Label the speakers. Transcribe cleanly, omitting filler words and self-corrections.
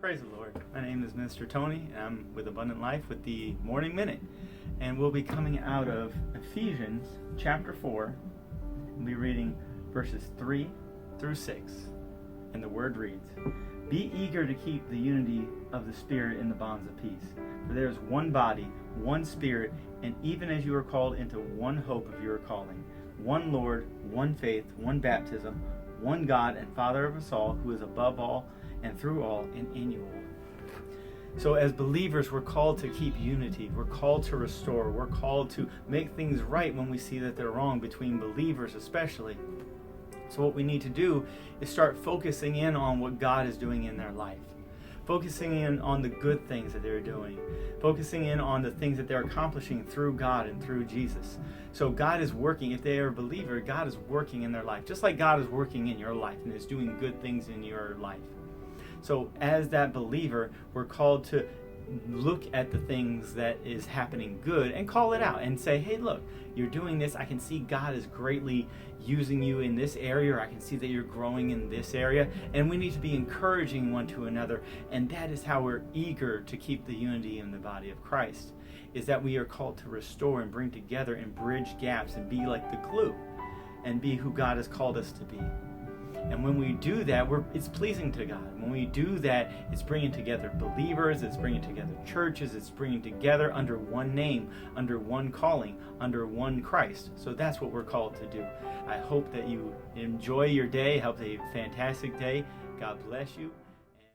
Speaker 1: Praise the Lord. My name is Mr. Tony, and I'm with Abundant Life with the Morning Minute. And we'll be coming out of Ephesians chapter 4. We'll be reading verses 3 through 6. And the word reads, "Be eager to keep the unity of the Spirit in the bonds of peace. For there is one body, one Spirit, and even as you are called into one hope of your calling, one Lord, one faith, one baptism, one God and Father of us all, who is above all and through all and in you all." So as believers, we're called to keep unity. We're called to restore. We're called to make things right when we see that they're wrong, between believers especially. So what we need to do is start focusing in on what God is doing in their life. Focusing in on the good things that they're doing. Focusing in on the things that they're accomplishing through God and through Jesus. So God is working. If they are a believer, God is working in their life. Just like God is working in your life and is doing good things in your life. So as that believer, we're called to look at the things that is happening good and call it out and say, hey, look, you're doing this. I can see God is greatly using you in this area, or I can see that you're growing in this area. And we need to be encouraging one to another. And that is how we're eager to keep the unity in the body of Christ, is that we are called to restore and bring together and bridge gaps and be like the glue and be who God has called us to be. And when we do that, it's pleasing to God. When we do that, it's bringing together believers, it's bringing together churches, it's bringing together under one name, under one calling, under one Christ. So that's what we're called to do. I hope that you enjoy your day. I hope that you have a fantastic day. God bless you.